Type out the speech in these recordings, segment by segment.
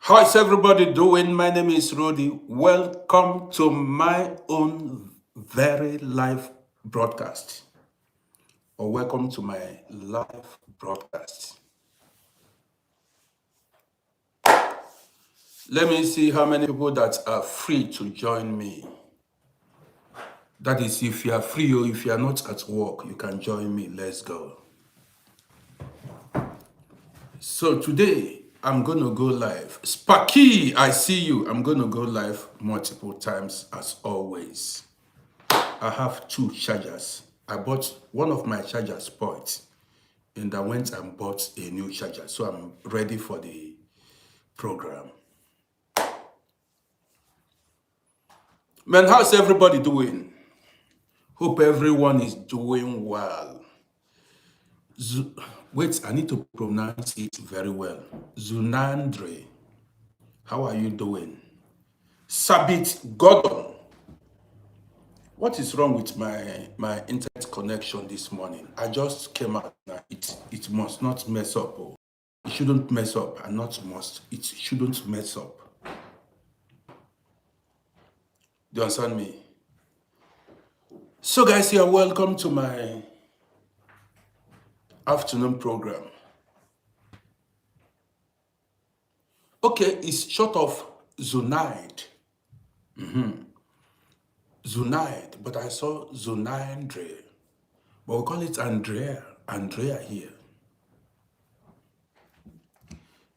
How's everybody doing? My name is Rudy. Welcome to my own very live broadcast, or welcome to my live broadcast. Let me see how many people that are free to join me. That is, if you are free or if you are not at work, you can join me. Let's go. So today, I'm going to go live. Sparky, I see you. I'm going to go live multiple times as always. I have two chargers. I bought one of my chargers spoiled, and I went and bought a new charger. So I'm ready for the program. Man, how's everybody doing? Hope everyone is doing well. Wait, I need to pronounce it very well. Zunandre, how are you doing? Sabit Gordon. What is wrong with my internet connection this morning? I just came out now. It must not mess up. Oh. It shouldn't mess up, and not must. It shouldn't mess up. Do you understand me? So guys, you're welcome to my afternoon program. Okay, it's short of Zunaid. Zunaid, but I saw Zunandre. But we call it Andrea here.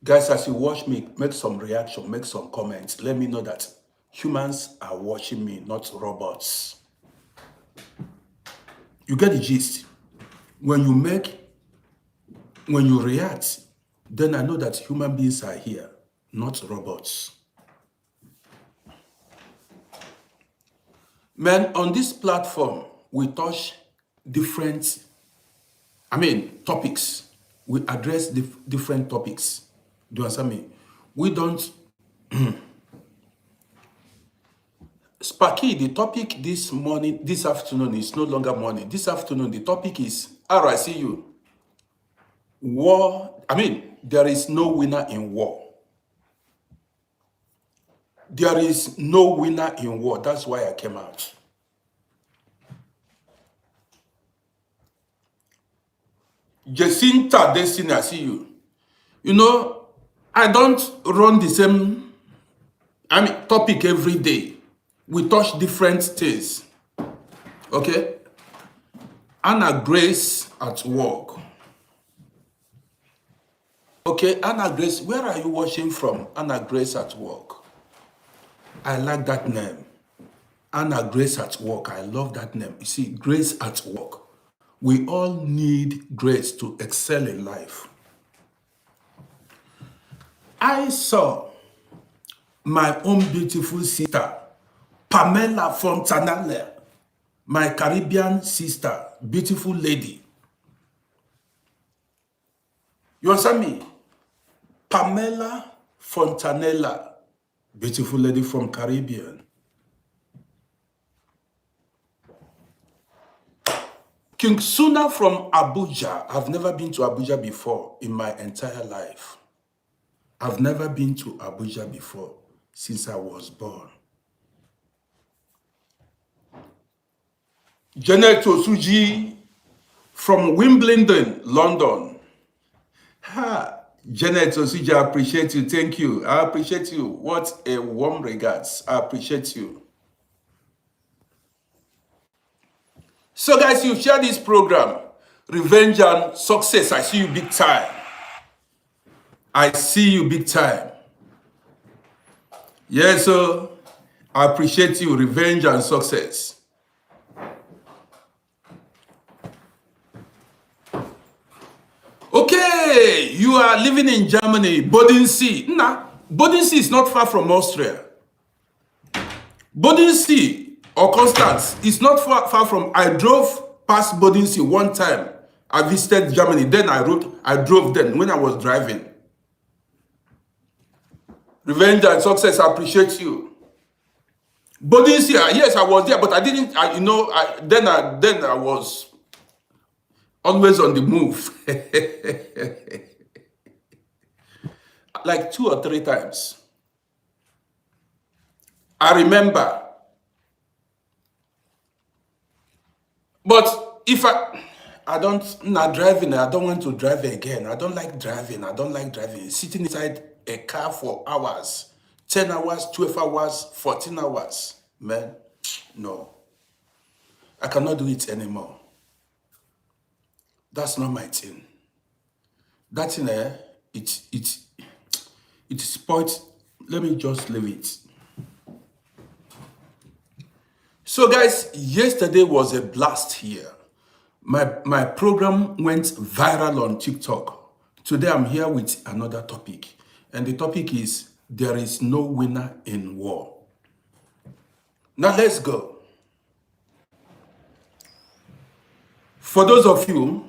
Guys, as you watch me, make some reaction, make some comments. Let me know that humans are watching me, not robots. You get the gist. When you react, then I know that human beings are here, not robots. Man, on this platform, we touch different, topics. We address different topics. Do you understand me? We don't... Sparky, the topic this afternoon is no longer morning. This afternoon, the topic is, I see you. War, there is no winner in war. There is no winner in war. That's why I came out. Jacinta Destiny, I see you. You know, I don't run the same topic every day. We touch different things. Okay? Anna Grace at work. Okay, Anna Grace, where are you watching from? Anna Grace at work. I like that name. Anna Grace at work. I love that name. You see, Grace at work. We all need grace to excel in life. I saw my own beautiful sister, Pamela Fontanella, my Caribbean sister, beautiful lady. You understand me? Pamela Fontanella, beautiful lady from Caribbean. King Suna from Abuja. I've never been to Abuja before in my entire life. I've never been to Abuja before since I was born. Janet Osuji from Wimbledon, London. Janet Osuji, I appreciate you. Thank you. I appreciate you. What a warm regards. I appreciate you. So guys, you share this program, Revenge and Success. I see you big time. I see you big time. Yes, sir. I appreciate you, Revenge and Success. Okay, you are living in Germany, Bodensee. Nah, Bodensee is not far from Austria. Bodensee or Constance is not far from. I drove past Bodensee one time. I visited Germany. Then I drove then when I was driving. Revenge and Success, I appreciate you. Bodensee, yes, I was there, but I didn't. Then I was always on the move. like 2 or 3 times. I remember. But if I don't, not driving, I don't want to drive again. I don't like driving. I don't like driving. Sitting inside a car for hours, 10 hours, 12 hours, 14 hours. Man, no. I cannot do it anymore. That's not my thing. That thing, it spoiled. Let me just leave it. So guys, yesterday was a blast here. My program went viral on TikTok. Today I'm here with another topic. And the topic is, there is no winner in war. Now let's go. For those of you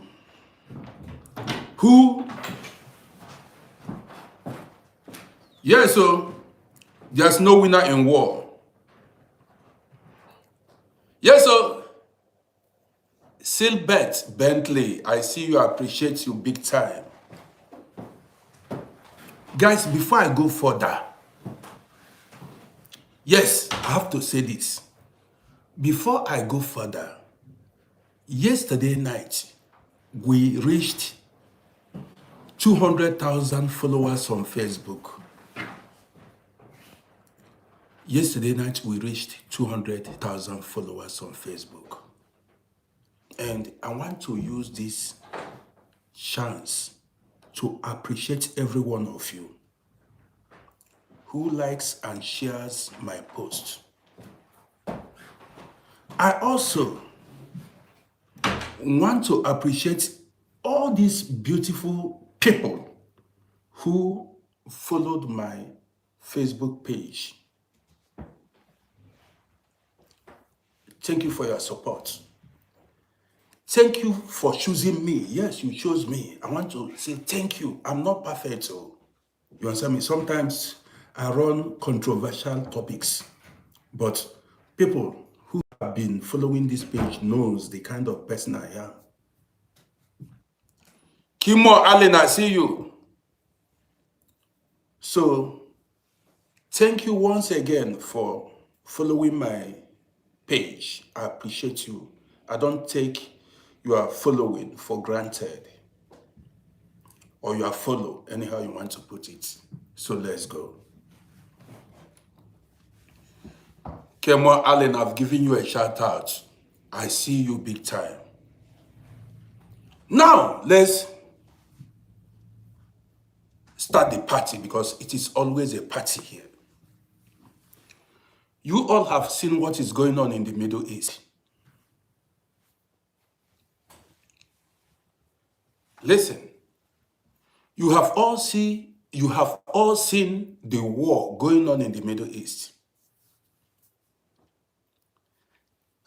who, so there's no winner in war. So Silbert Bentley, I see you, appreciate you big time. Guys, before I go further, yes, I have to say this. Before I go further, yesterday night, we reached 200,000 followers on Facebook. Yesterday night, we reached 200,000 followers on Facebook. And I want to use this chance to appreciate every one of you who likes and shares my post. I also want to appreciate all these beautiful people who followed my Facebook page. Thank you for your support. Thank you for choosing me. Yes, you chose me. I want to say thank you. I'm not perfect, so you understand me? Sometimes I run controversial topics, but people who have been following this page knows the kind of person I am. Kimo Allen, I see you. So, thank you once again for following my page. I appreciate you. I don't take your following for granted. Or your follow, anyhow you want to put it. So let's go. Kimo Allen, I've given you a shout out. I see you big time. Now, let's start the party, because it is always a party here. You all have seen what is going on in the Middle East. Listen, you have all seen the war going on in the Middle East.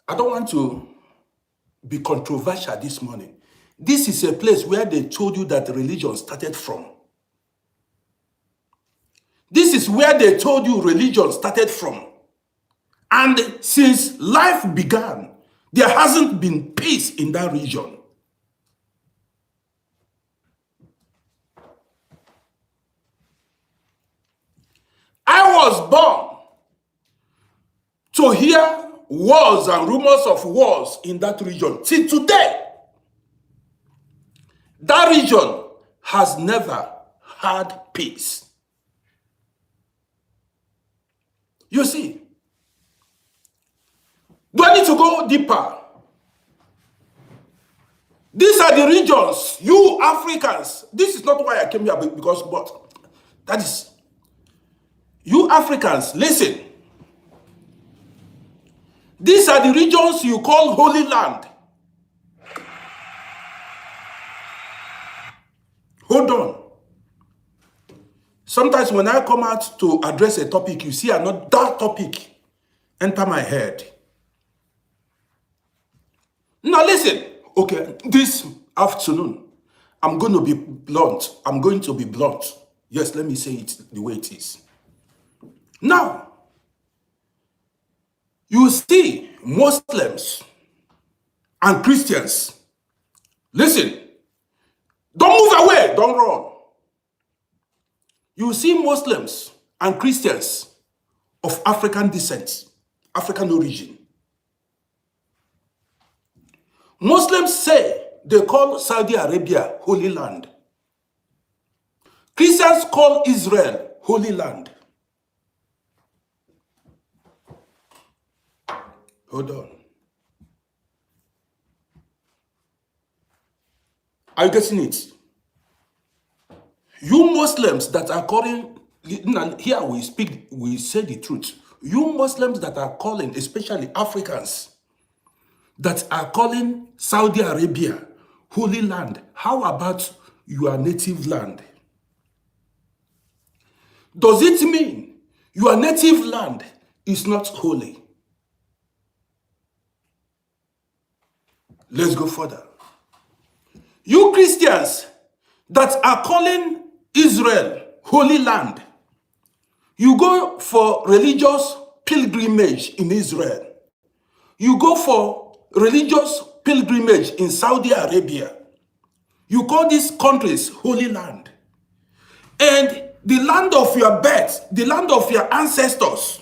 I don't want to be controversial this morning. This is a place where they told you that religion started from. This is where they told you religion started from. And since life began, there hasn't been peace in that region. I was born to hear wars and rumors of wars in that region. Till today, that region has never had peace. You see, do I need to go deeper? These are the regions, you Africans. This is not why I came here, because, but that is, you Africans, listen. These are the regions you call Holy Land. Hold on. Sometimes when I come out to address a topic, you see another topic enter my head. Now listen, okay, this afternoon, I'm going to be blunt. I'm going to be blunt. Yes, let me say it the way it is. Now, you see Muslims and Christians. Listen, don't move away, don't run. You see Muslims and Christians of African descent, African origin. Muslims say they call Saudi Arabia Holy Land. Christians call Israel Holy Land. Hold on. Are you getting it? You Muslims that are calling, here we say the truth. You Muslims that are calling, especially Africans, that are calling Saudi Arabia Holy Land, how about your native land? Does it mean your native land is not holy? Let's go further. You Christians that are calling Israel Holy Land, you go for religious pilgrimage in Israel. You go for religious pilgrimage in Saudi Arabia. You call these countries Holy Land. And the land of your birth, the land of your ancestors,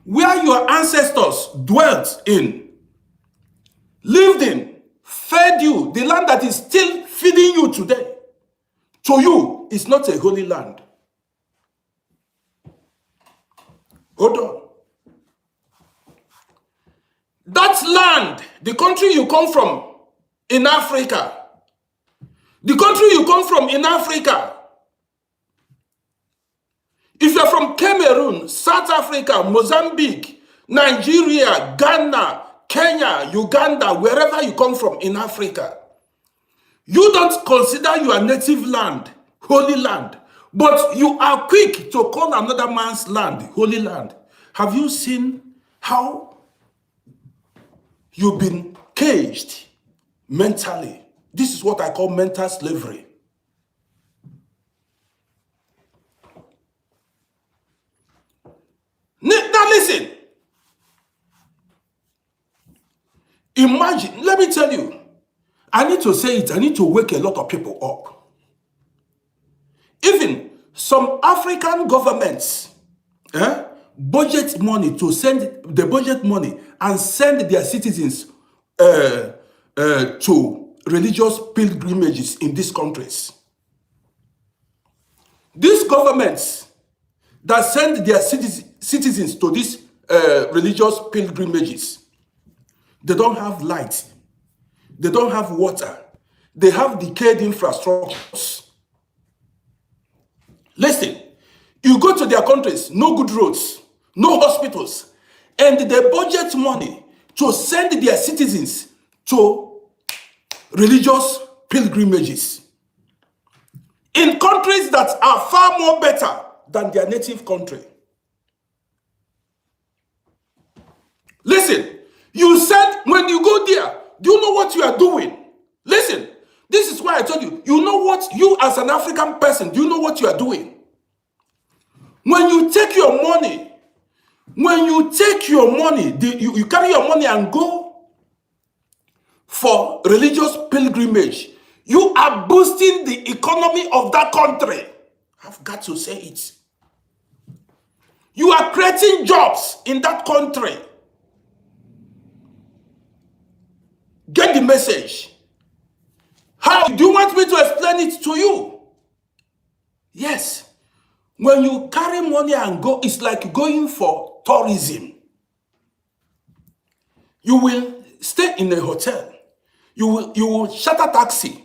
where your ancestors dwelt in, lived in, fed you, the land that is still feeding you today, to you is not a holy land. Hold on. That land, the country you come from in Africa, the country you come from in Africa, if you're from Cameroon, South Africa, Mozambique, Nigeria, Ghana, Kenya, Uganda, wherever you come from in Africa, you don't consider your native land holy land, but you are quick to call another man's land holy land. Have you seen how you've been caged mentally? This is what I call mental slavery. Now listen. Imagine, let me tell you, I need to say it, I need to wake a lot of people up. Even some African governments budget money to send the budget money and send their citizens to religious pilgrimages in these countries. These governments that send their citizens to these religious pilgrimages, they don't have light, they don't have water, they have decayed infrastructures. Listen, you go to their countries, no good roads, no hospitals, and they budget money to send their citizens to religious pilgrimages in countries that are far more better than their native country. Listen, you said when you go there, do you know what you are doing? Listen, this is why I told you, you know what, you as an African person, do you know what you are doing? When you take your money, you carry your money and go for religious pilgrimage, you are boosting the economy of that country. I've got to say it. You are creating jobs in that country. Get the message. How do you want me to explain it to you? Yes. When you carry money and go, it's like going for tourism. You will stay in a hotel. You will charter taxi.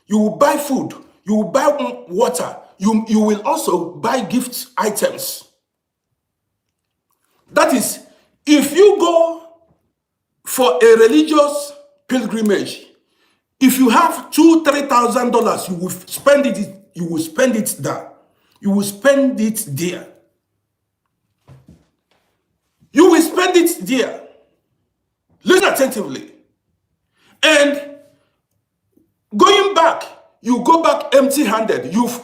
You will buy food. You will buy water. You will also buy gift items. That is, if you go for a religious pilgrimage, if you have $2,000-3,000, you will spend it. You will spend it there. You will spend it there. You will spend it there. Listen attentively. And going back, you go back empty-handed. You've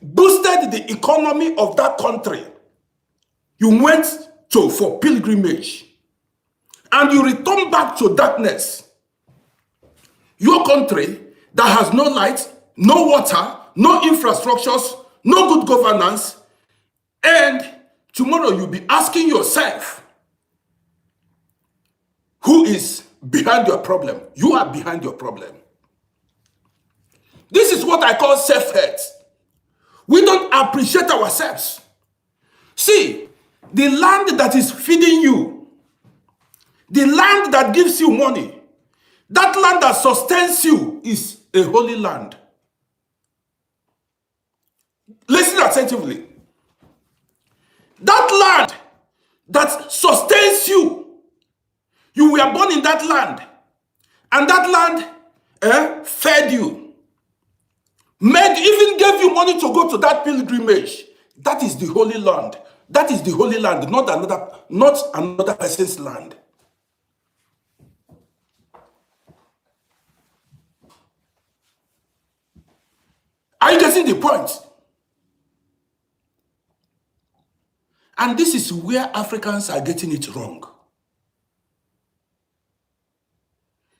boosted the economy of that country. You went for pilgrimage. And you return back to darkness. Your country that has no light, no water, no infrastructures, no good governance, and tomorrow you'll be asking yourself, who is behind your problem? You are behind your problem. This is what I call self-hate. We don't appreciate ourselves. See, the land that is feeding you, the land that gives you money, that land that sustains you is a holy land. Listen attentively. That land that sustains you, you were born in that land, and that land fed you, even gave you money to go to that pilgrimage. That is the holy land. That is the holy land, not another person's land. Are you getting the point? And this is where Africans are getting it wrong.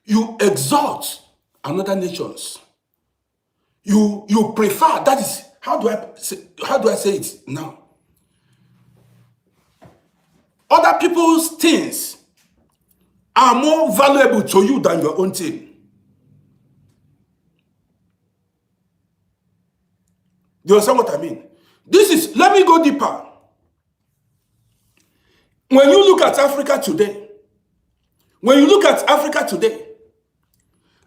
You exalt another nations. You prefer, that is, how do I say it now? Other people's things are more valuable to you than your own thing. Do you understand what I mean? Let me go deeper. When you look at Africa today,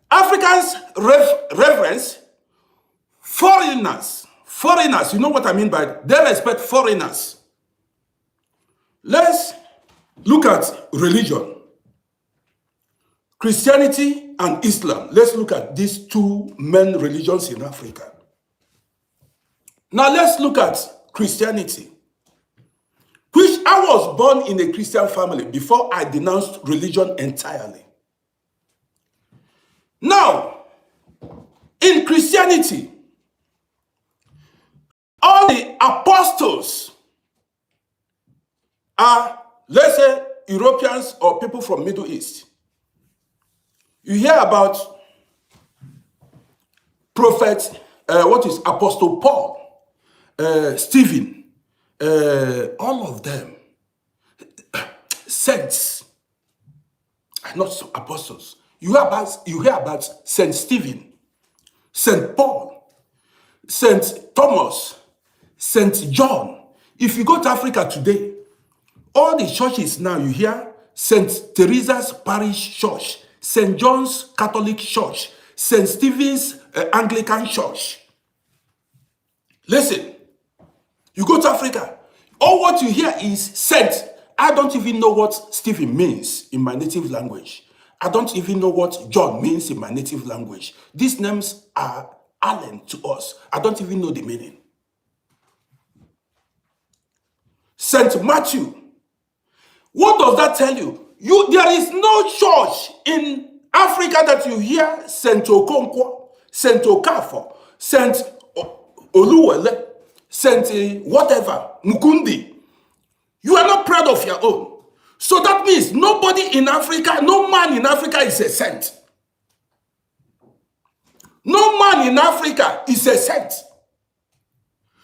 Africans reverence foreigners. Foreigners, you know what I mean by it? They respect foreigners. Let's look at religion. Christianity and Islam. Let's look at these two main religions in Africa. Now let's look at Christianity, which I was born in a Christian family before I denounced religion entirely. Now, in Christianity, all the apostles are, let's say, Europeans or people from Middle East. You hear about prophet, Apostle Paul, Stephen, all of them, saints, not apostles. You hear about Saint Stephen, Saint Paul, Saint Thomas, Saint John. If you go to Africa today, all the churches now, you hear Saint Teresa's Parish Church, Saint John's Catholic Church, Saint Stephen's Anglican Church. Listen, you go to Africa, all what you hear is saint. I don't even know what Stephen means in my native language. I don't even know what John means in my native language. These names are alien to us. I don't even know the meaning. Saint Matthew. What does that tell you? There is no church in Africa that you hear Saint Okonkwo, Saint Okafor, Saint Oluwele, Saint whatever, Mukundi. You are not proud of your own. So that means nobody in Africa, no man in Africa is a saint. No man in Africa is a saint.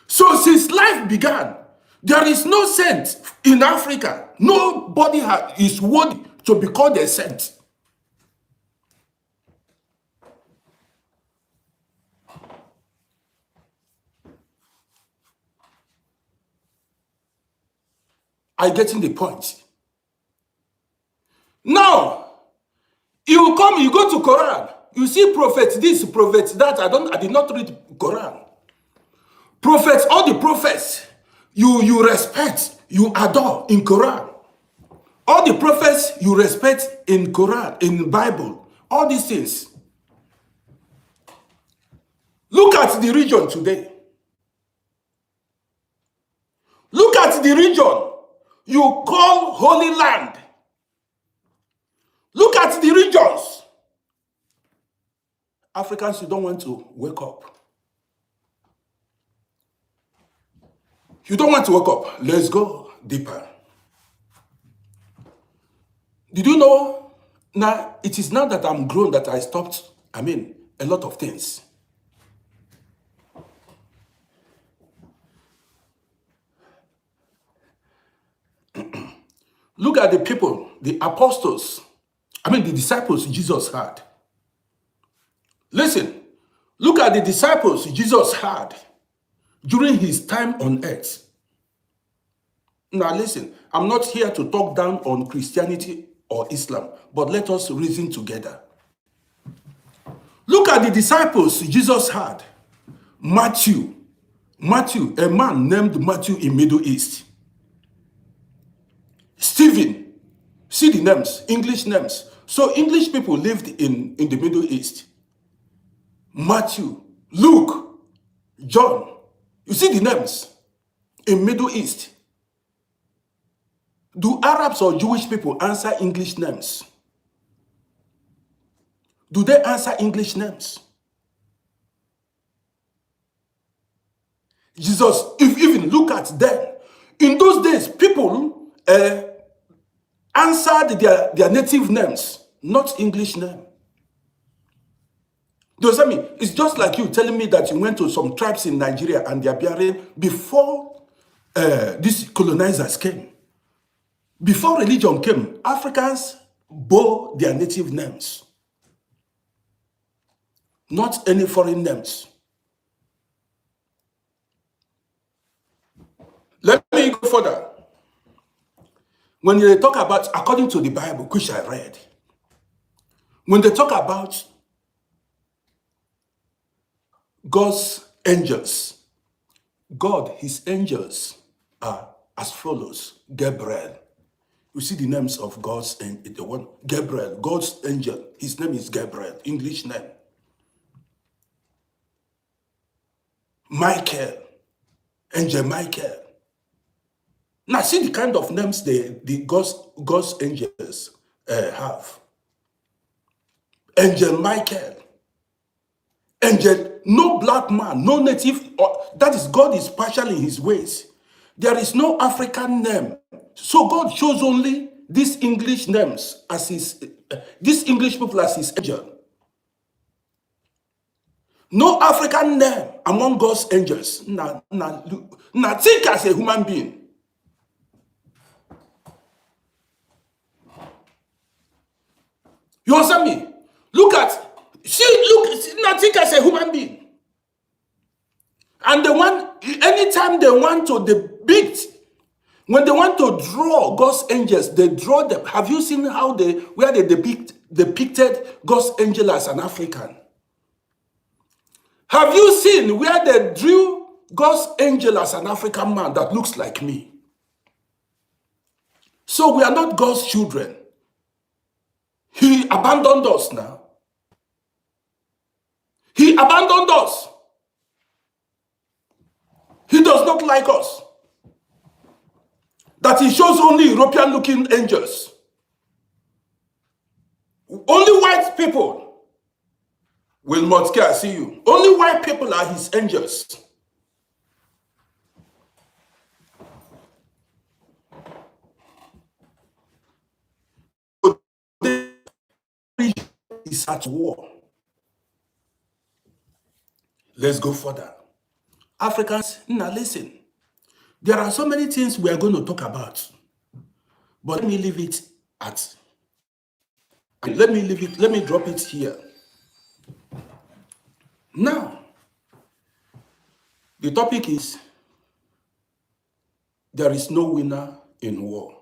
So since life began, there is no saint in Africa. Nobody is worthy to be called a saint. Are you getting the point? Now, you go to Quran, you see prophet this, prophet that. I did not read Quran. Prophets, all the prophets, you respect, you adore in Quran. All the prophets you respect in Quran, in Bible, all these things. Look at the region today. Look at the region you call Holy Land. Look at the regions. Africans, you don't want to wake up. You don't want to wake up. Let's go deeper. Did you know? Now, it is now that I'm grown that I stopped, a lot of things. Look at the people, the apostles, the disciples Jesus had. Listen, look at the disciples Jesus had during his time on earth. Now listen, I'm not here to talk down on Christianity or Islam, but let us reason together. Look at the disciples Jesus had. Matthew, a man named Matthew in Middle East. Stephen, see the names, English names. So English people lived in the Middle East. Matthew, Luke, John, you see the names in Middle East. Do Arabs or Jewish people answer English names? Do they answer English names? Jesus, if even look at them. In those days, people answered their native names, not English name. Does that mean? It's just like you telling me that you went to some tribes in Nigeria and they are bearing, before these colonizers came, before religion came, Africans bore their native names, not any foreign names. Let me go further. When they talk about, according to the Bible, which I read, when they talk about God's angels, God, his angels are as follows. Gabriel. You see the names of God's angel, the one Gabriel, God's angel. His name is Gabriel, English name. Michael, Angel Michael. Now see the kind of names the God's angels have. Angel Michael. Angel, no black man, no native, that is, God is partial in his ways. There is no African name. So God chose only these English names as these English people as his angel. No African name among God's angels. Now think as a human being. You understand me? Look, now think as a human being. And anytime they want to depict, when they want to draw God's angels, they draw them. Have you seen where they depicted God's angel as an African? Have you seen where they drew God's angel as an African man that looks like me? So we are not God's children. He abandoned us now. He abandoned us. He does not like us. That he shows only European-looking angels. Only white people will Motke, see you. Only white people are his angels. Is at war. Let's go further. Africans, now listen. There are so many things we are going to talk about, but let me leave it at. Let me drop it here. Now, the topic is, there is no winner in war.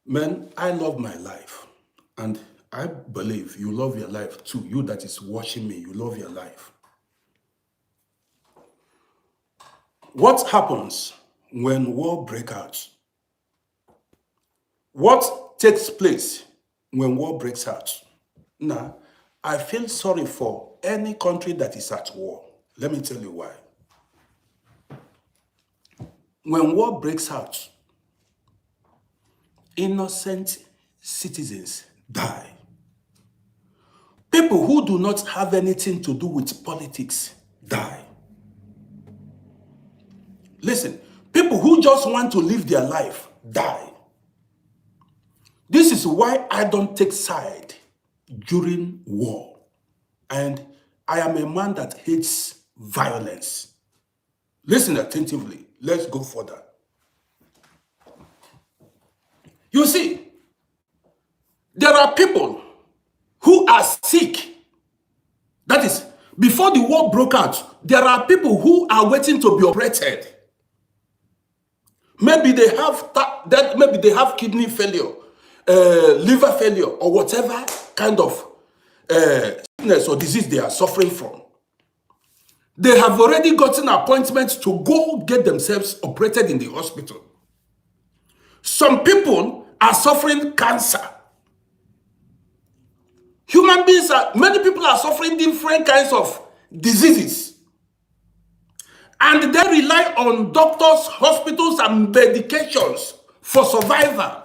Man, I love my life, and I believe you love your life too. You that is watching me, you love your life. What happens when war breaks out? What takes place when war breaks out? Now, I feel sorry for any country that is at war. Let me tell you why. When war breaks out, innocent citizens die. People who do not have anything to do with politics die. Listen, people who just want to live their life die. This is why I don't take side during war. And I am a man that hates violence. Listen attentively. Let's go further. You see, there are people who are sick. That is, before the war broke out, there are people who are waiting to be operated. Maybe they have maybe they have kidney failure, liver failure, or whatever kind of sickness or disease they are suffering from. They have already gotten appointments to go get themselves operated in the hospital. Some people are suffering cancer. Human beings many people are suffering different kinds of diseases. And they rely on doctors, hospitals, and medications for survival.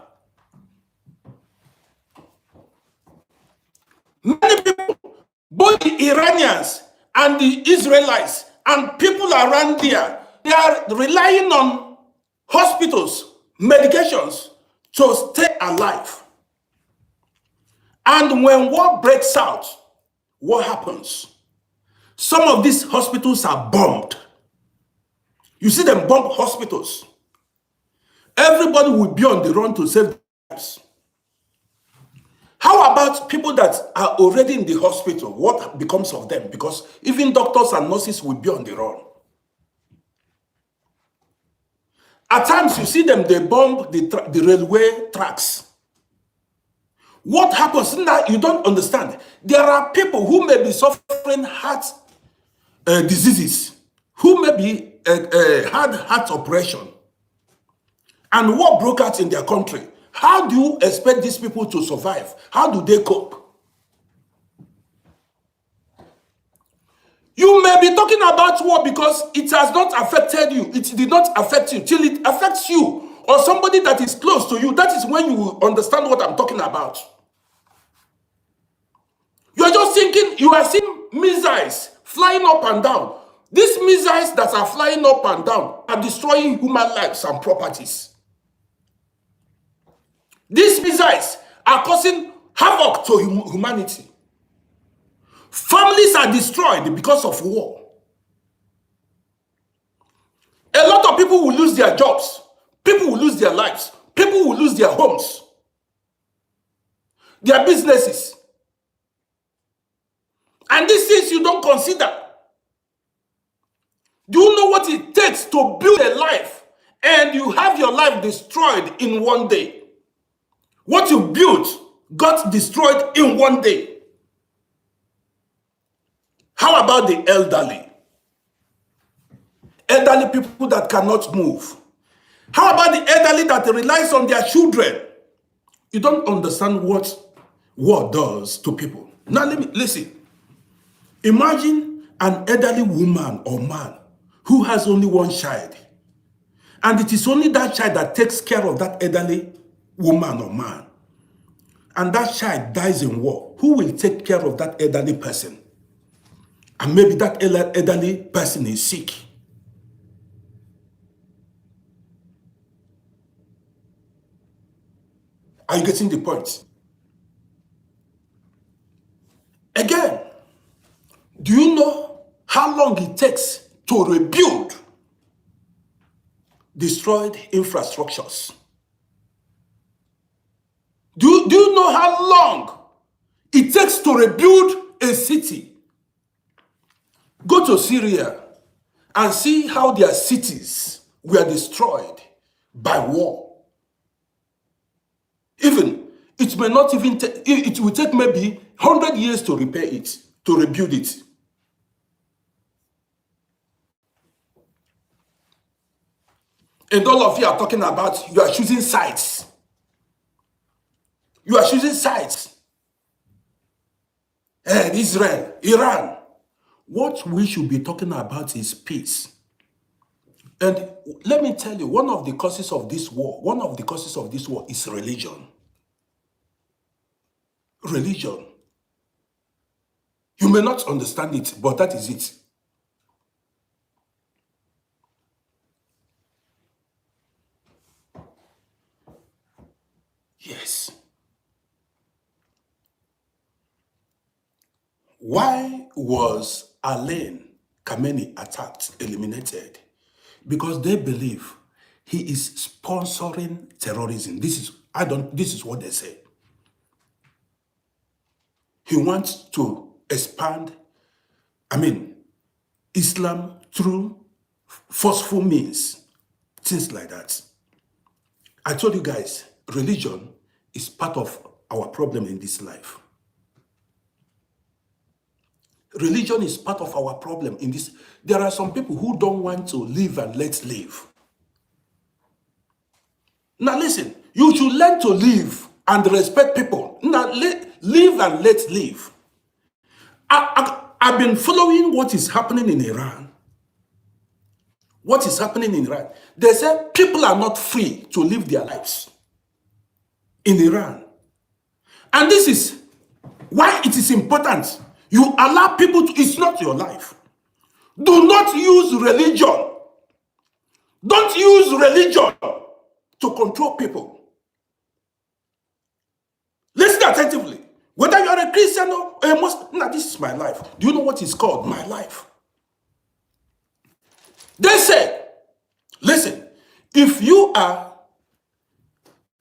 Many people, both the Iranians and the Israelites and people around there, they are relying on hospitals, medications to stay alive. And when war breaks out, what happens? Some of these hospitals are bombed. You see them bomb hospitals. Everybody will be on the run to save their lives. How about people that are already in the hospital? What becomes of them? Because even doctors and nurses will be on the run. At times you see them, they bomb the railway tracks. What happens now? You don't understand. There are people who may be suffering heart diseases, who may be had heart operation, and war broke out in their country. How do you expect these people to survive? How do they cope? You may be talking about war because it has not affected you. It did not affect you till it affects you or somebody that is close to you. That is when you will understand what I'm talking about. You are just thinking, you are seeing missiles flying up and down. These missiles that are flying up and down are destroying human lives and properties. These missiles are causing havoc to humanity. Families are destroyed because of war. A lot of people will lose their jobs. People will lose their lives. People will lose their homes, their businesses. And these things you don't consider. Do you know what it takes to build a life and you have your life destroyed in one day? What you built got destroyed in one day. How about the elderly? Elderly people that cannot move. How about the elderly that relies on their children? You don't understand what war does to people. Now listen. Imagine an elderly woman or man who has only one child. And it is only that child that takes care of that elderly woman or man. And that child dies in war. Who will take care of that elderly person? And maybe that elderly person is sick. Are you getting the point? Again, do you know how long it takes to rebuild destroyed infrastructures? Do you know how long it takes to rebuild a city? Go to Syria and see how their cities were destroyed by war. Even, it may not even take, it will take maybe 100 years to repair it, to rebuild it. And all of you are talking about, you are choosing sides. You are choosing sides. And Israel, Iran. What we should be talking about is peace. And let me tell you, one of the causes of this war is religion. Religion. You may not understand it, but that is it. Yes. Why was Alain Khamenei attacked, eliminated? Because they believe he is sponsoring terrorism. This is This is what they say. He wants to expand, Islam through forceful means, things like that. I told you guys, religion is part of our problem in this life. Religion is part of our problem in this. There are some people who don't want to live and let live. Now listen, you should learn to live and respect people. Now live and let live. I've been following what is happening in Iran. What is happening in Iran? They say people are not free to live their lives in Iran. And this is why it is important. You allow people to, it's not your life. Do not use religion. Don't use religion to control people. Listen attentively. Whether you are a Christian or a Muslim, now this is my life. Do you know what is called my life? They said, listen, if you are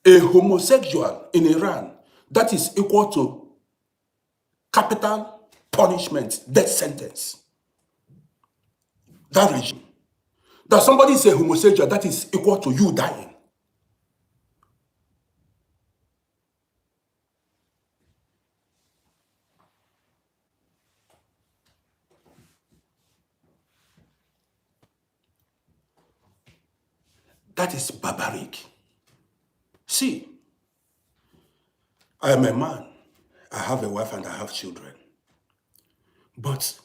a homosexual in Iran, that is equal to capital punishment, death sentence. That regime. That somebody is a homosexual, that is equal to you dying. That is barbaric. See, I am a man. I have a wife and I have children. But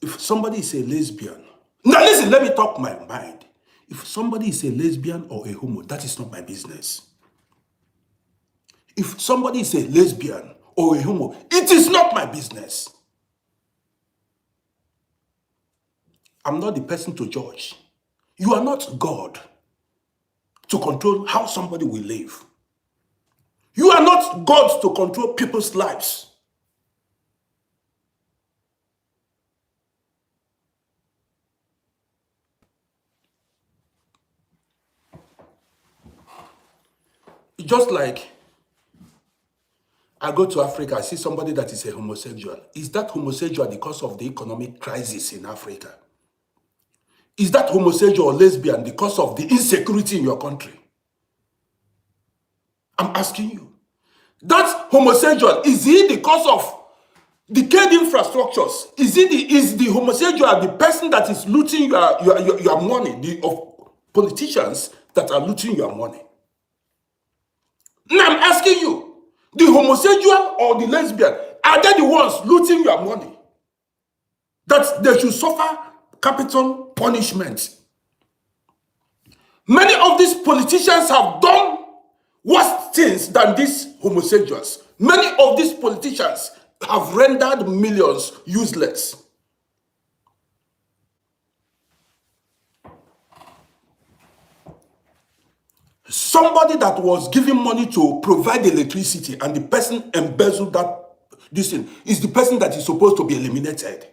if somebody is a lesbian, now listen, let me talk my mind. If somebody is a lesbian or a homo, that is not my business. If somebody is a lesbian or a homo, it is not my business. I'm not the person to judge. You are not God to control how somebody will live. You are not God to control people's lives. Just like I go to Africa, I see somebody that is a homosexual. Is that homosexual because of the economic crisis in Africa? Is that homosexual or lesbian because of the insecurity in your country? I'm asking you. That homosexual, is it because of decayed infrastructures? Is the homosexual the person that is looting your money, of politicians that are looting your money? Now I'm asking you, the homosexual or the lesbian, are they the ones looting your money? That they should suffer capital punishment. Many of these politicians have done worse things than these homosexuals. Many of these politicians have rendered millions useless. Somebody that was giving money to provide electricity and the person embezzled this thing is the person that is supposed to be eliminated.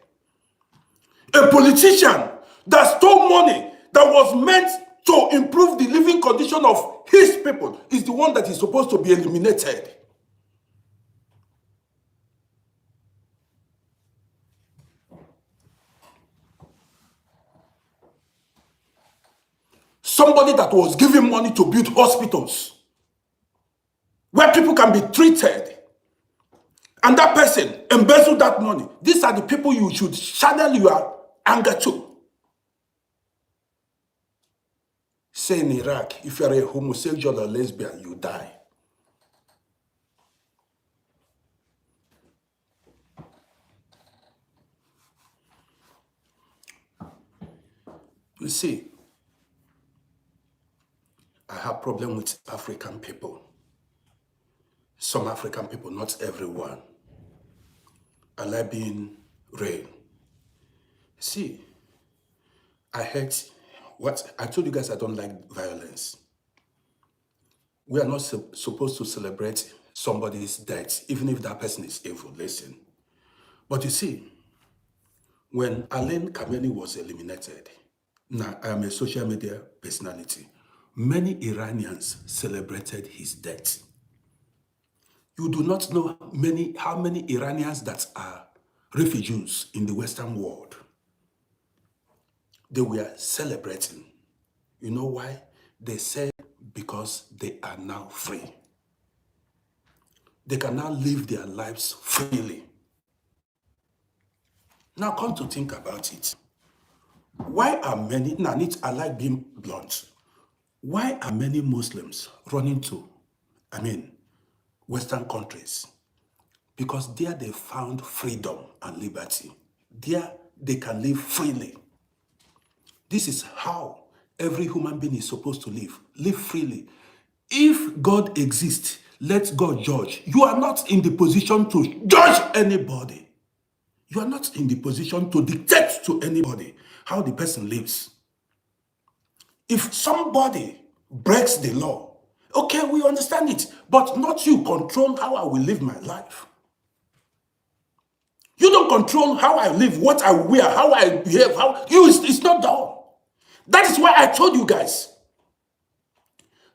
A politician that stole money that was meant to improve the living condition of his people is the one that is supposed to be eliminated. Somebody that was giving money to build hospitals where people can be treated, and that person embezzled that money. These are the people you should channel your anger to. Say in Iraq, if you are a homosexual or lesbian, you die. You see, I have problem with African people. Some African people, not everyone. I like being real. See, I hate what I told you guys. I don't like violence. We are not supposed to celebrate somebody's death, even if that person is evil. Listen. But you see, when Alain Kameni was eliminated, now I am a social media personality. Many Iranians celebrated his death. You do not know how many Iranians that are refugees in the Western world. They were celebrating. You know why? They said because they are now free. They can now live their lives freely. Now come to think about it. Why are many, I like being blunt. Why are many Muslims running to, Western countries? Because there they found freedom and liberty. There they can live freely. This is how every human being is supposed to live. Live freely. If God exists, let God judge. You are not in the position to judge anybody. You are not in the position to dictate to anybody how the person lives. If somebody breaks the law, okay, we understand it, but not you control how I will live my life. You don't control how I live, what I wear, how I behave, it's not done. That is why I told you guys,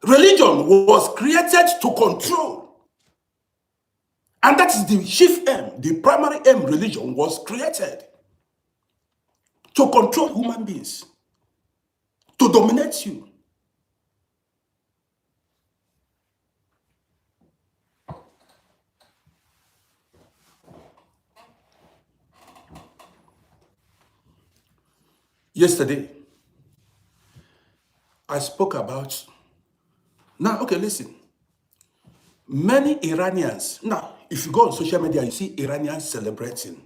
religion was created to control. And that is the chief aim, the primary aim religion was created. To control human beings. To dominate you. Yesterday, I spoke about, now, okay, listen. Many Iranians, now, if you go on social media, you see Iranians celebrating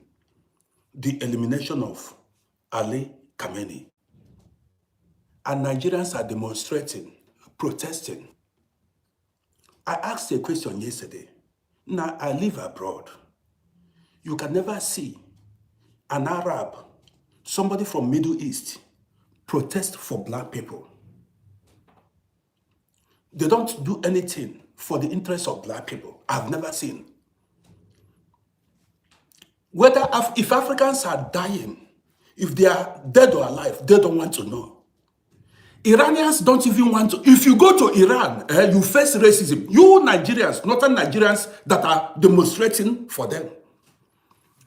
the elimination of Ali Khamenei. And Nigerians are demonstrating, protesting. I asked a question yesterday. Now, I live abroad. You can never see an Arab, somebody from Middle East, protest for black people. They don't do anything for the interests of black people. I've never seen. If Africans are dying, if they are dead or alive, they don't want to know. Iranians don't even want to. If you go to Iran, you face racism. You Nigerians, northern Nigerians that are demonstrating for them.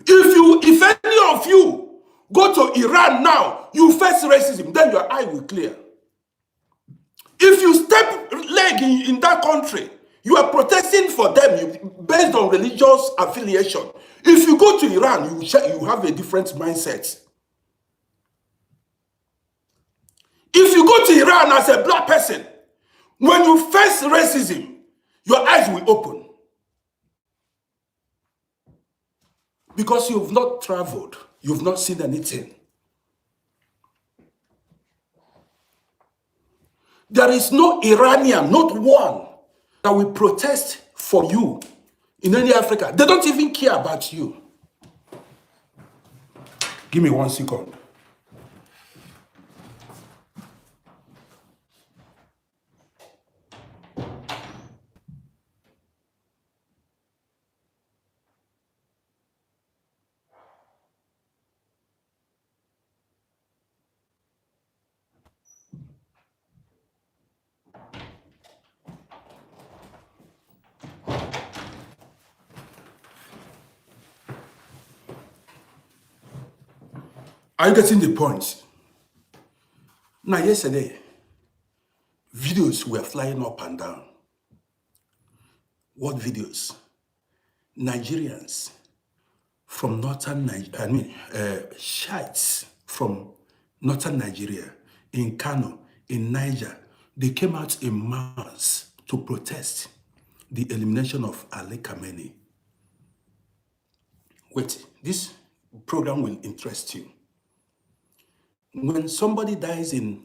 If any of you go to Iran now, you face racism, then your eye will clear. If you step leg in that country, you are protesting for them based on religious affiliation. If you go to Iran, you have a different mindset. If you go to Iran as a black person, when you face racism, your eyes will open. Because you've not traveled, you've not seen anything. There is no Iranian, not one, that will protest for you in any Africa. They don't even care about you. Give me 1 second. Are you getting the point? Now, yesterday, videos were flying up and down. What videos? Nigerians from northern Nigeria, Shiites from northern Nigeria, in Kano, in Niger, they came out in mass to protest the elimination of Ali Khamenei. Wait, this program will interest you. When somebody dies in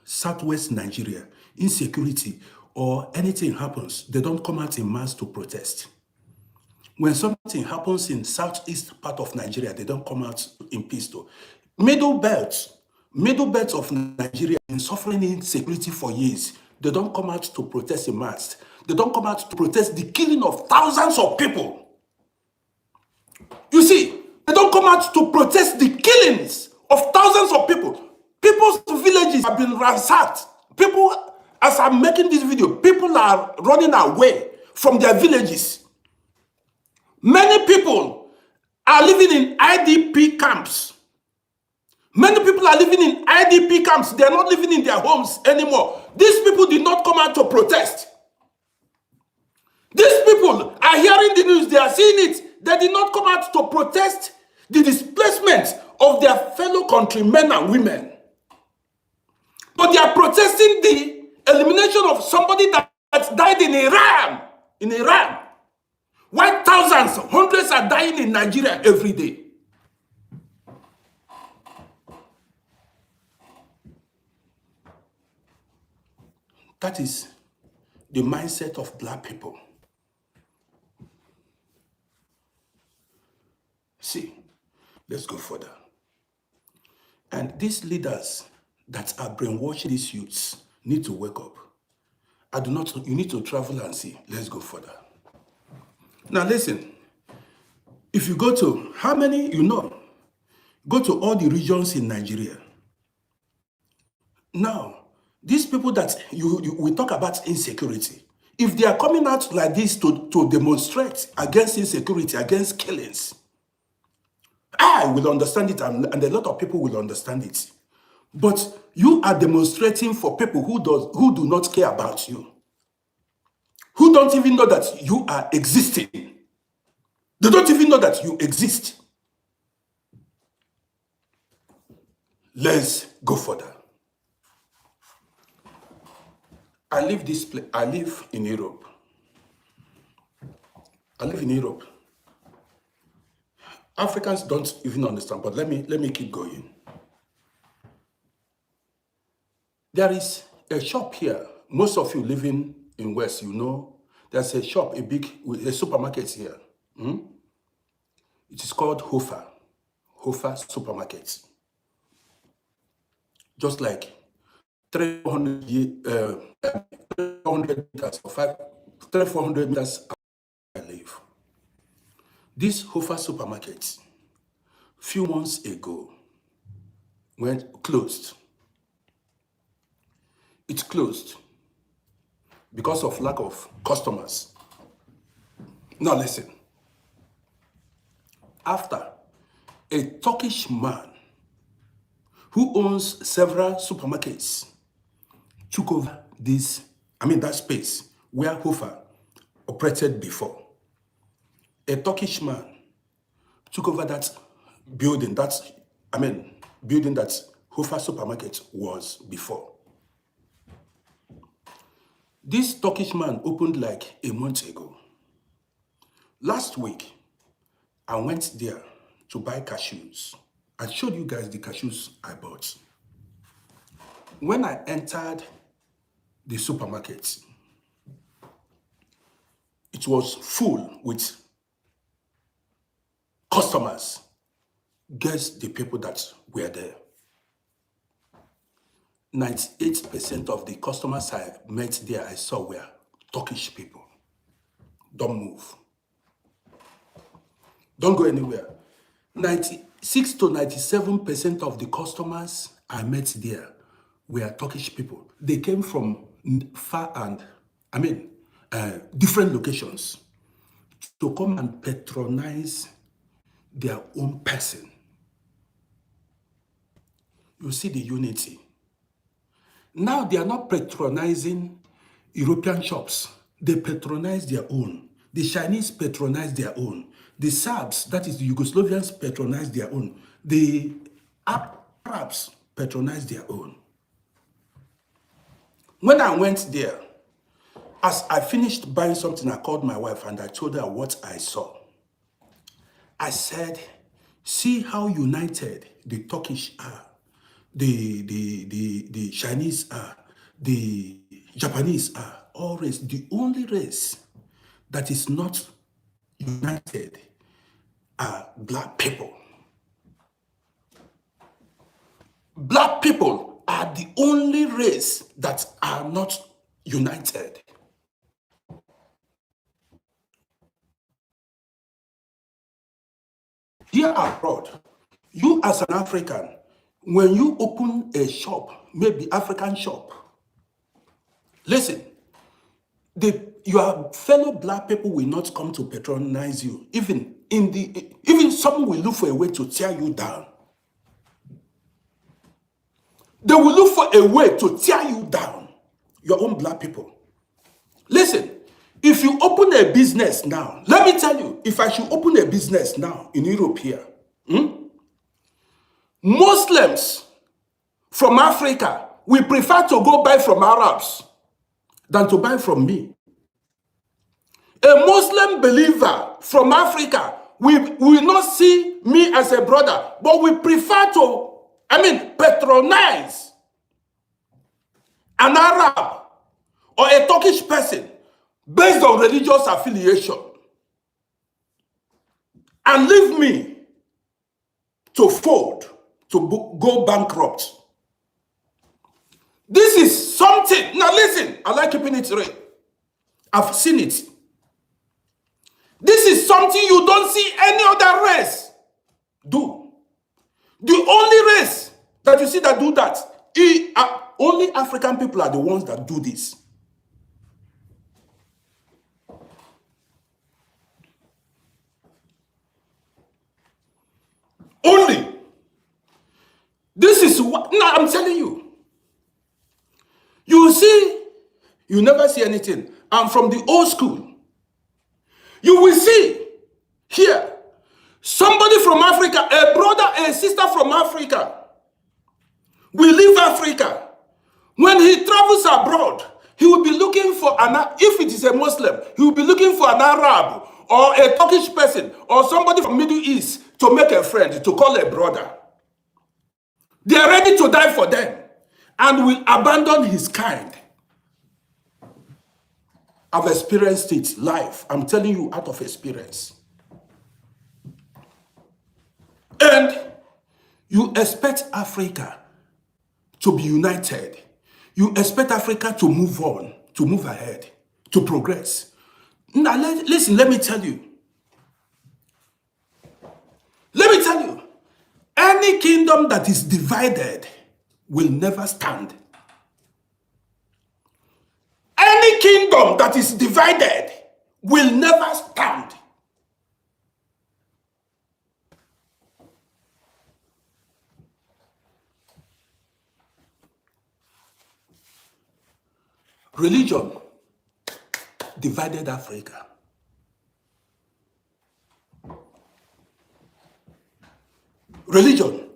southwest Nigeria, insecurity or anything happens, they don't come out in mass to protest. When something happens in southeast part of Nigeria, they don't come out in peace though. Middle belt of Nigeria been suffering insecurity for years. They don't come out to protest in mass. They don't come out to protest the killing of thousands of people. You see, they don't come out to protest the killings of thousands of people. People's villages have been ransacked. People I'm making this video, people are running away from their villages. Many people are living in IDP camps. Many people are living in IDP camps. They are not living in their homes anymore. These people did not come out to protest. These people are hearing the news. They are seeing it. They did not come out to protest the displacement of their fellow countrymen and women. But they are protesting the elimination of somebody that died in Iran. In Iran. While thousands, hundreds are dying in Nigeria every day. That is the mindset of black people. See, let's go further. And these leaders that are brainwashing these youths need to wake up. You need to travel and see. Let's go further. Now listen, if you go to, how many you know? Go to all the regions in Nigeria. Now, these people that we talk about insecurity, if they are coming out like this to demonstrate against insecurity, against killings, I will understand it and a lot of people will understand it. But you are demonstrating for people who do not care about you, who don't even know that you are existing. They don't even know that you exist. Let's go further. I live in Europe. I live in Europe. Africans don't even understand, but let me keep going. There is a shop here. Most of you living in West, you know, there's a shop, a supermarket here. It is called Hofer Supermarket. Just like 300 meters or 400 meters I live. This Hofer Supermarket, few months ago, went closed. It closed because of lack of customers. Now listen. After a Turkish man who owns several supermarkets took over that space where Hofer operated before. A Turkish man took over that building, building that Hofer Supermarket was before. This Turkish man opened like a month ago. Last week, I went there to buy cashews. I showed you guys the cashews I bought. When I entered the supermarket, it was full with customers. Guess the people that were there. 98% of the customers I met there, I saw were Turkish people. Don't move. Don't go anywhere. 96 to 97% of the customers I met there were Turkish people. They came from far and, different locations to come and patronize their own person. You see the unity. Now they are not patronizing European shops. They patronize their own. The Chinese patronize their own. The Serbs, that is the Yugoslavians, patronize their own. The Arabs patronize their own. When I went there, as I finished buying something, I called my wife and I told her what I saw. I said, see how united the Turkish are, the Chinese are, the Japanese are, all race. The only race that is not united are black people. Black people are the only race that are not united. Here abroad, you as an African, when you open a shop, maybe African shop, Listen, your fellow black people will not come to patronize you. Even some will look for a way to tear you down. They will look for a way to tear you down. Your own black people. Listen, if you open a business now, let me tell you, if I should open a business now in Europe here, Muslims from Africa will prefer to go buy from Arabs than to buy from me. A Muslim believer from Africa will not see me as a brother, but we prefer to, patronize an Arab or a Turkish person based on religious affiliation and leave me to fold, to go bankrupt. This is something. Now listen, I like keeping it real. I've seen it. This is something you don't see any other race do. The only race that you see that do that, only African people are the ones that do this. Only. This is what, now I'm telling you. You see, you never see anything. I'm from the old school. You will see here, somebody from Africa, a brother, a sister from Africa, will leave Africa. When he travels abroad, he will be looking for if it is a Muslim, he will be looking for an Arab or a Turkish person or somebody from Middle East to make a friend, to call a brother. They are ready to die for them and will abandon his kind. I've experienced it live. I'm telling you out of experience. And you expect Africa to be united. You expect Africa to move on, to move ahead, to progress. Now, listen, let me tell you. Let me tell you. Any kingdom that is divided will never stand. Any kingdom that is divided will never stand. Religion divided Africa. Religion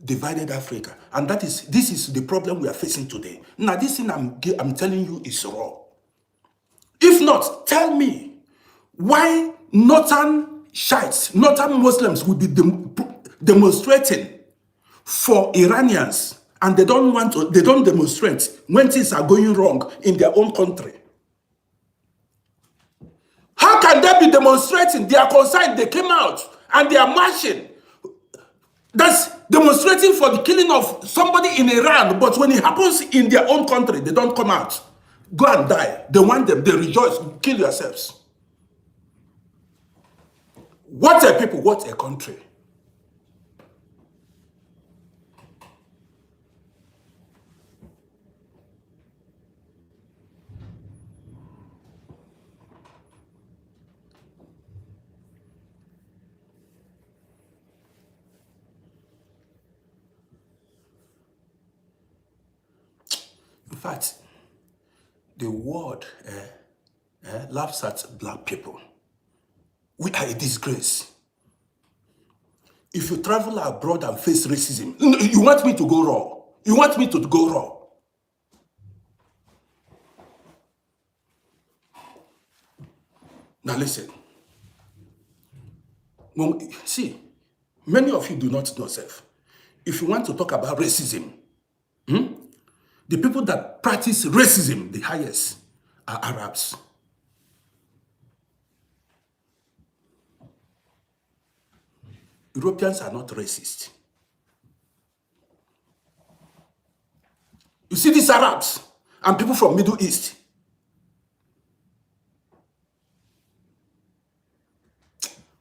divided Africa. And this is the problem we are facing today. Now, this thing I'm telling you is raw. If not, tell me why northern Shiites, northern Muslims will be demonstrating for Iranians, and they don't demonstrate when things are going wrong in their own country. How can they be demonstrating? They are concerned, they came out and they are marching. That's demonstrating for the killing of somebody in Iran, but when it happens in their own country, they don't come out. Go and die. They want them, they rejoice, kill yourselves. What a people, what a country. In fact, the world laughs at black people. We are a disgrace. If you travel abroad and face racism, you want me to go raw. You want me to go raw. Now listen. See, many of you do not know self. If you want to talk about racism, the people that practice racism the highest are Arabs. Europeans are not racist. You see these Arabs and people from Middle East.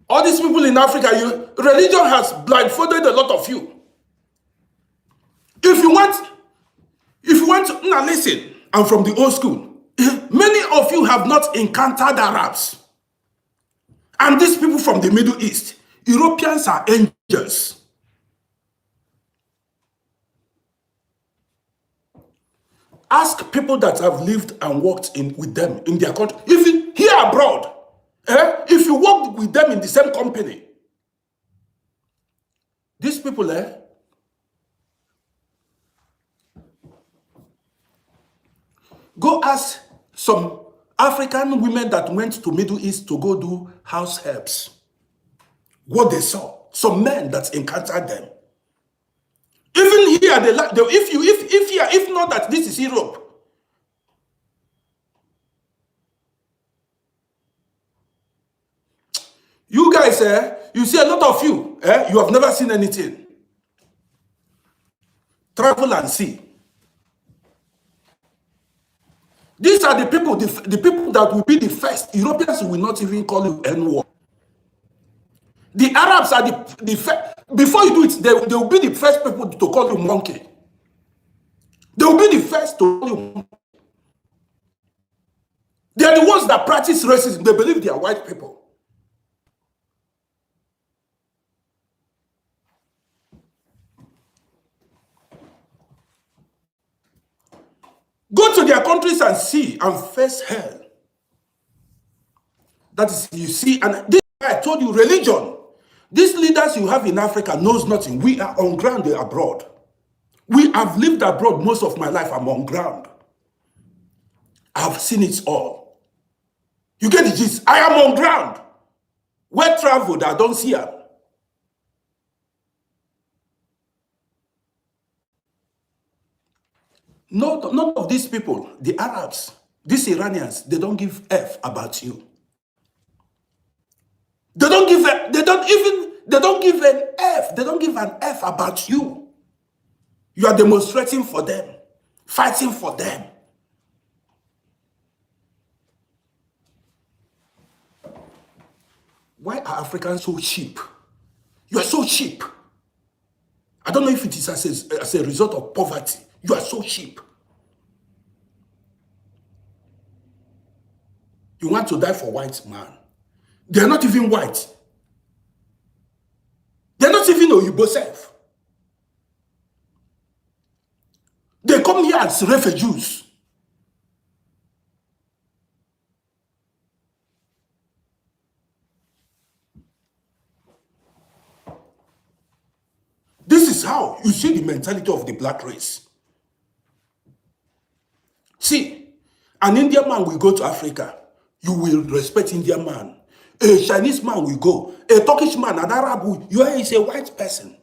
All these people in Africa, religion has blindfolded a lot of you. If you want to, now listen, I'm from the old school. Many of you have not encountered Arabs. And these people from the Middle East, Europeans are angels. Ask people that have lived and worked with them in their country, even here abroad. If you work with them in the same company, these people, go ask some African women that went to Middle East to go do house helps, what they saw. Some men that encountered them. Even here, if not that this is Europe, you guys, you see a lot of you, you have never seen anything. Travel and see. These are the people, the people that will be the first. Europeans will not even call you N-word. The Arabs are the first. Before you do it, they will be the first people to call you monkey. They will be the first to call you monkey. They are the ones that practice racism. They believe they are white people. Go to their countries and see and face hell. That is, you see, and this I told you, religion. These leaders you have in Africa knows nothing. We are on ground, they are abroad. We have lived abroad most of my life. I'm on ground. I've seen it all. You get the gist? I am on ground. Where traveled, I don't see her. None of these people, the Arabs, these Iranians, they don't give F about you. They don't give an F. They don't give an F about you. You are demonstrating for them, fighting for them. Why are Africans so cheap? You are so cheap. I don't know if it is as a result of poverty. You are so cheap. You want to die for white man. They are not even white. They are not even Oyibo self. They come here as refugees. This is how you see the mentality of the black race. See, an Indian man will go to Africa. You will respect Indian man. A Chinese man will go. A Turkish man, an Arab will. You are a white person.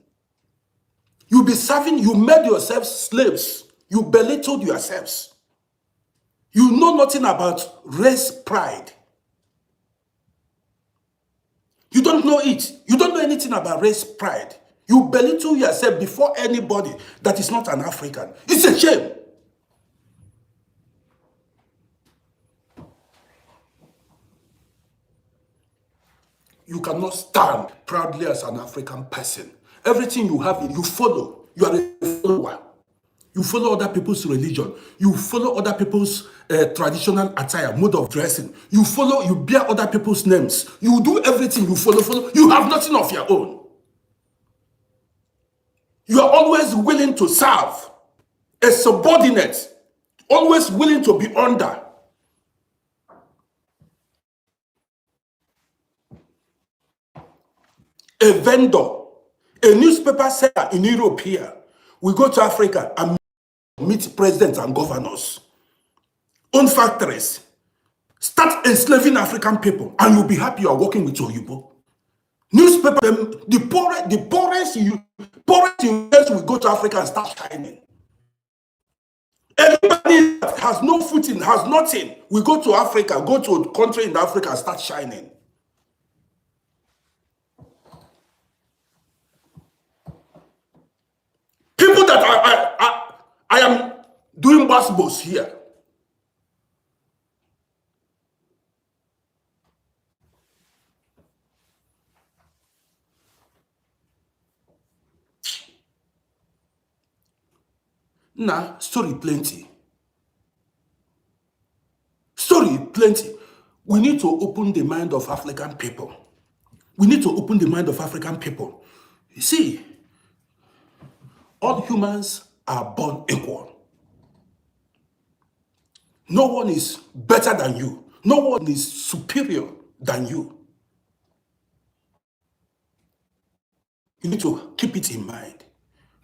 You'll be serving. You made yourselves slaves. You belittled yourselves. You know nothing about race pride. You don't know it. You don't know anything about race pride. You belittle yourself before anybody that is not an African. It's a shame. You cannot stand proudly as an African person. Everything you have, you follow. You are a follower. You follow other people's religion. You follow other people's traditional attire, mode of dressing. You follow, you bear other people's names. You do everything, you follow. You have nothing of your own. You are always willing to serve. A subordinate, always willing to be under. A vendor, a newspaper seller in Europe here, we go to Africa and meet presidents and governors, own factories, start enslaving African people, and you'll be happy you are working with Oyibo. Newspaper, the poorest you will go to Africa and start shining. Everybody that has no footing, has nothing, we go to Africa, go to a country in Africa and start shining. People that I am doing basketballs here. Nah, story plenty. Story plenty. We need to open the mind of African people. We need to open the mind of African people. You see, all humans are born equal. No one is better than you. No one is superior than you. You need to keep it in mind.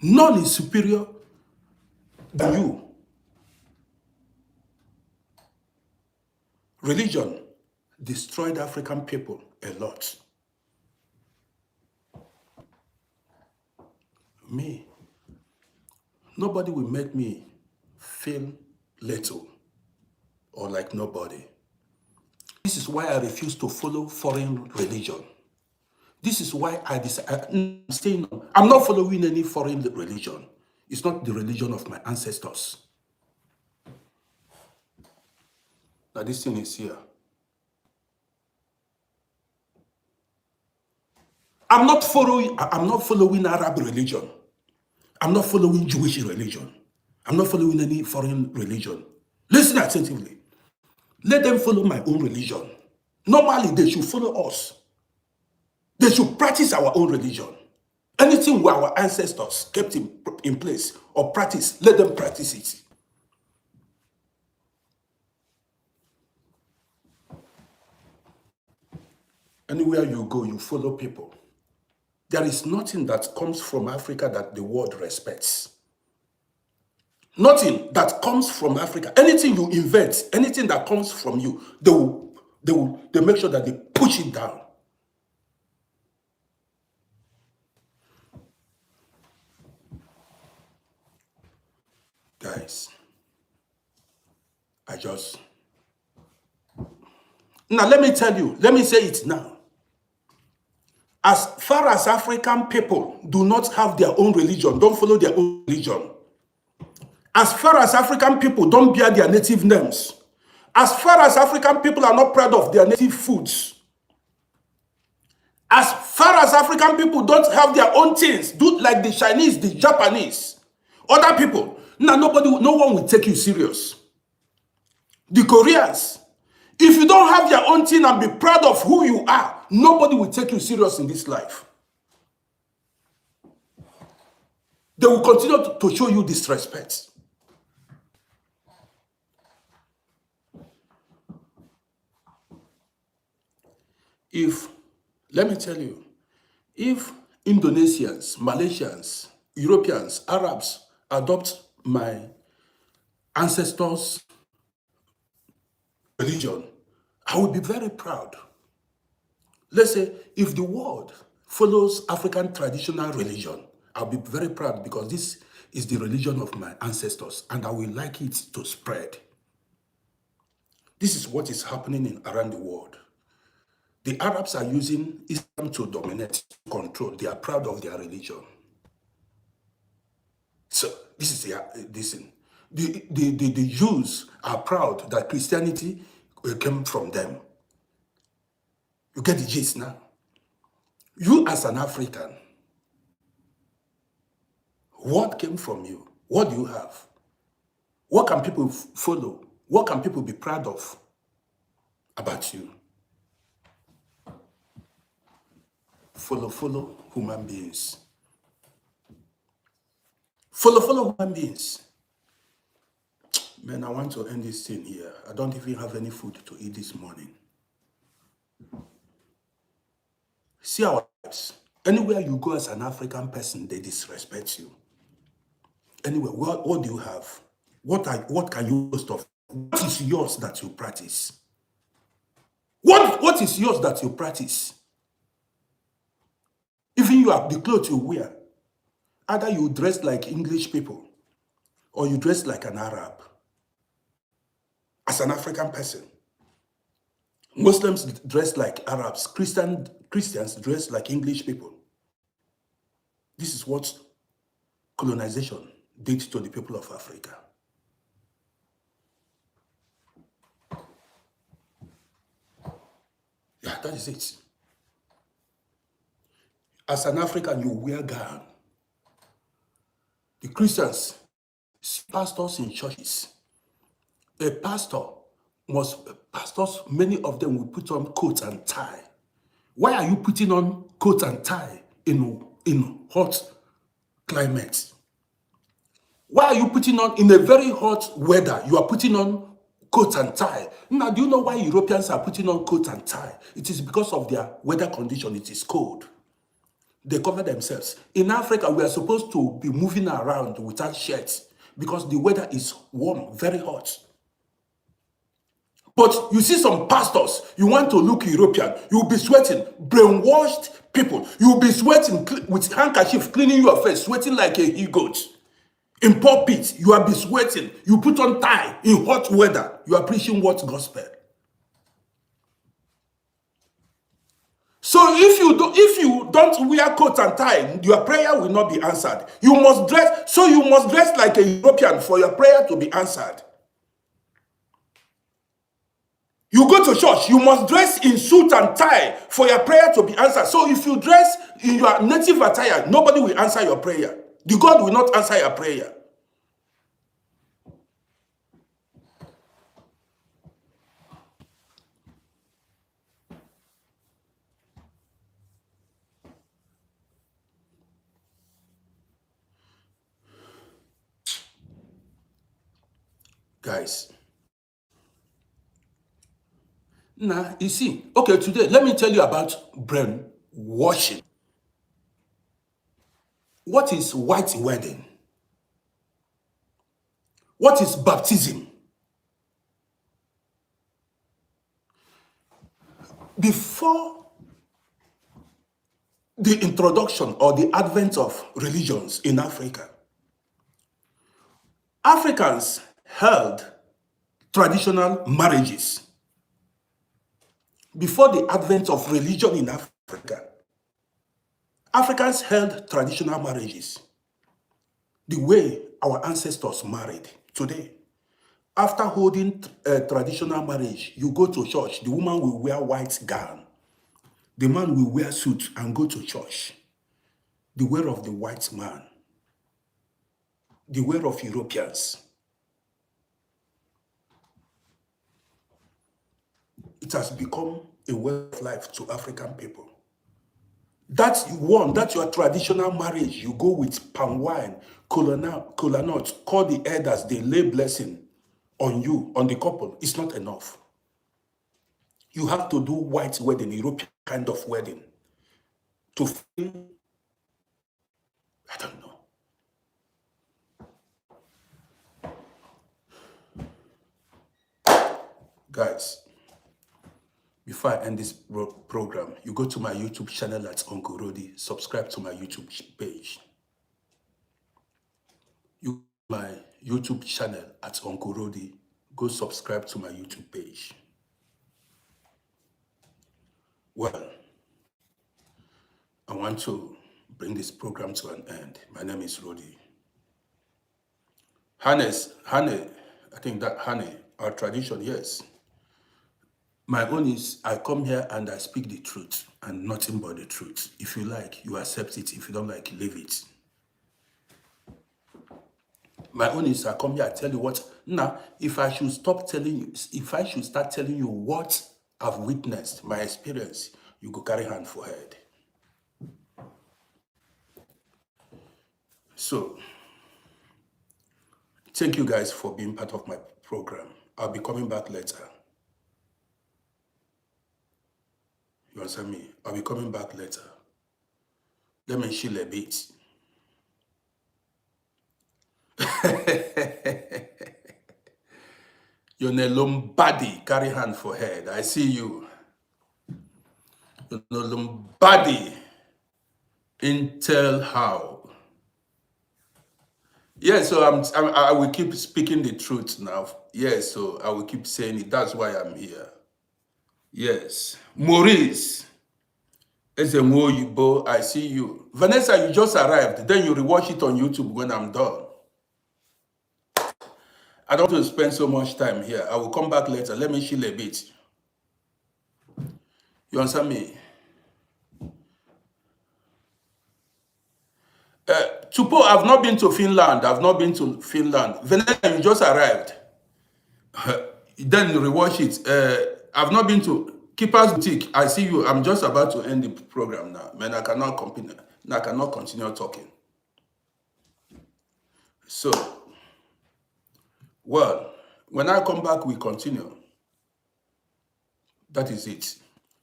None is superior than you. Religion destroyed African people a lot. Me, nobody will make me feel little or like nobody. This is why I refuse to follow foreign religion. This is why I decide, I'm staying on. I'm not following any foreign religion. It's not the religion of my ancestors. Now this thing is here. I'm not following Arab religion. I'm not following Jewish religion. I'm not following any foreign religion. Listen attentively. Let them follow my own religion. Normally, they should follow us. They should practice our own religion. Anything where our ancestors kept in place or practice, let them practice it. Anywhere you go, you follow people. There is nothing that comes from Africa that the world respects. Nothing that comes from Africa. Anything you invent, anything that comes from you, they make sure that they push it down. Guys, now let me tell you, let me say it now. As far as African people do not have their own religion, don't follow their own religion. As far as African people don't bear their native names, as far as African people are not proud of their native foods, as far as African people don't have their own things, do like the Chinese, the Japanese, other people, no one will take you serious. The Koreans, if you don't have your own thing and be proud of who you are, nobody will take you serious in this life. They will continue to show you disrespect. Let me tell you, if Indonesians, Malaysians, Europeans, Arabs adopt my ancestors' religion, I will be very proud. Let's say if the world follows African traditional religion, I'll be very proud because this is the religion of my ancestors and I will like it to spread. This is what is happening around the world. The Arabs are using Islam to dominate, to control. They are proud of their religion. So this is this thing. The Jews are proud that Christianity came from them. You get the gist now? You as an African, what came from you? What do you have? What can people follow? What can people be proud of about you? Follow human beings. Follow human beings. Man, I want to end this thing here. I don't even have any food to eat this morning. See our lives. Anywhere you go as an African person, they disrespect you. Anyway, what do you have? What can you boast of? What is yours that you practice? What is yours that you practice? Even you have the clothes you wear. Either you dress like English people or you dress like an Arab. As an African person. Muslims dress like Arabs. Christians dress like English people. This is what colonization did to the people of Africa. Yeah, that is it. As an African, you wear gown. The Christians see pastors in churches. A pastor pastors, many of them will put on coat and tie. Why are you putting on coat and tie in hot climate? Why are you putting on, in a very hot weather, you are putting on coat and tie? Now, do you know why Europeans are putting on coat and tie? It is because of their weather condition. It is cold. They cover themselves. In Africa, we are supposed to be moving around without shirts because the weather is warm, very hot. But you see some pastors, you want to look European, you'll be sweating, brainwashed people. You'll be sweating with handkerchief, cleaning your face, sweating like a he-goat. In pulpit, you will be sweating. You put on tie in hot weather. You are preaching what gospel? So if you don't wear coat and tie, your prayer will not be answered. You must dress, so you must dress like a European for your prayer to be answered. You go to church, you must dress in suit and tie for your prayer to be answered. So if you dress in your native attire, nobody will answer your prayer. The God will not answer your prayer. Guys, now you see, okay, today, let me tell you about brainwashing. What is white wedding? What is baptism? Before the introduction or the advent of religions in Africa, Africans held traditional marriages. Before the advent of religion in Africa, Africans held traditional marriages the way our ancestors married today. After holding a traditional marriage, you go to church, the woman will wear white gown. The man will wear suit and go to church. The way of the white man. The way of Europeans. It has become a way of life to African people. That's your traditional marriage. You go with palm wine, kola nut, call the elders, they lay blessing on you, on the couple. It's not enough. You have to do white wedding, European kind of wedding, to feel, I don't know. Guys, before I end this program, you go to my YouTube channel at Uncle Rody, subscribe to my YouTube page. You go to my YouTube channel at Uncle Rody, go subscribe to my YouTube page. Well, I want to bring this program to an end. My name is Rody. Honey, I think that honey, our tradition, yes. My own is I come here and I speak the truth and nothing but the truth. If you like, you accept it. If you don't like, leave it. My own is I come here, I tell you what. Now, if I should start telling you what I've witnessed, my experience, you go carry hand for head. So, thank you guys for being part of my program. I'll be coming back later. You understand me? I'll be coming back later. Let me chill a bit. You're a Lombardi, carry hand for head. I see you. You're a Lombardi. Intel how? Yeah, so I will keep speaking the truth now. Yes, so I will keep saying it. That's why I'm here. Yes. Maurice. Ezemoyibo, I see you. Vanessa, you just arrived. Then you rewatch it on YouTube when I'm done. I don't want to spend so much time here. I will come back later. Let me chill a bit. You understand me? Tupo, I've not been to Finland. Vanessa, you just arrived. Then you rewatch it. I've not been to Keeper's Boutique. I see you. I'm just about to end the program now. Man, I cannot continue. I cannot continue talking. So, well, when I come back, we continue. That is it.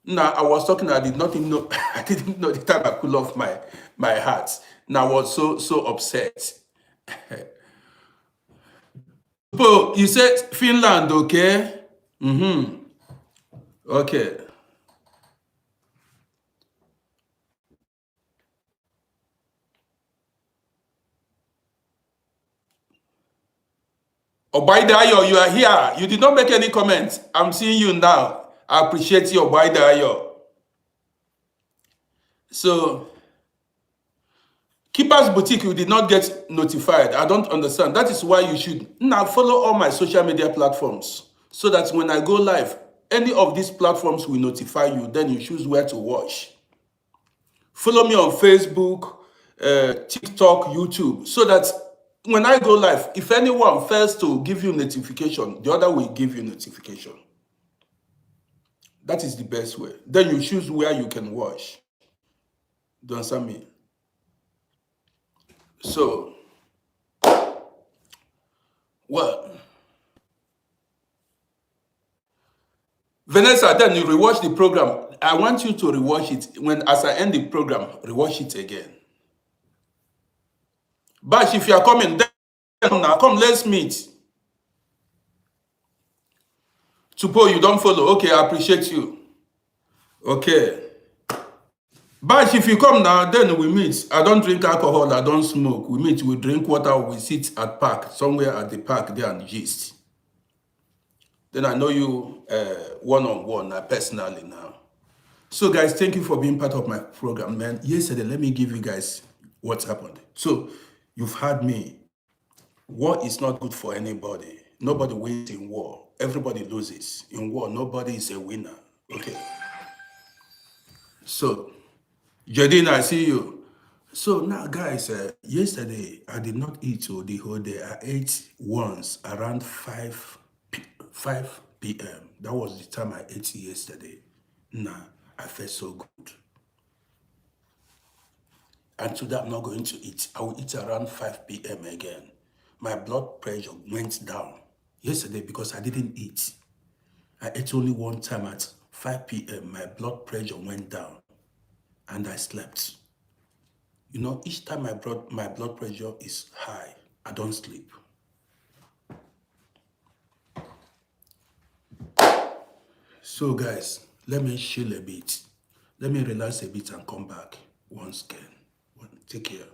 Now, I was talking, I did not even know, I didn't know the time I cool off my heart. Now, I was so upset. But you said Finland, okay? Okay. Obaidayo, you are here. You did not make any comments. I'm seeing you now. I appreciate you, Obaidayo. So, Keeper's Boutique, you did not get notified. I don't understand. That is why you should now follow all my social media platforms so that when I go live, any of these platforms will notify you. Then you choose where to watch. Follow me on Facebook, TikTok, YouTube, so that when I go live, if anyone fails to give you notification, the other will give you notification. That is the best way. Then you choose where you can watch. Do you understand me? So, well, Vanessa, then you rewatch the program. I want you to rewatch it. As I end the program, rewatch it again. But if you are coming, then now come, let's meet. Tupo, you don't follow. Okay, I appreciate you. Okay. But if you come now, then we meet. I don't drink alcohol, I don't smoke. We meet, we drink water, we sit at park, somewhere at the park there and gist. Then I know you one-on-one, personally now. So guys, thank you for being part of my program, man. Yesterday, let me give you guys what's happened. So you've heard me. War is not good for anybody. Nobody wins in war. Everybody loses. In war, nobody is a winner. Okay. So, Jadine, I see you. So now, guys, yesterday I did not eat the whole day. I ate once around 5 p.m. That was the time I ate yesterday. Now, I felt so good. And today I'm not going to eat. I will eat around 5 p.m. again. My blood pressure went down yesterday because I didn't eat. I ate only one time at 5 p.m. My blood pressure went down and I slept. You know, each time my blood pressure is high, I don't sleep. So guys, let me chill a bit. Let me relax a bit and come back once again. Take care.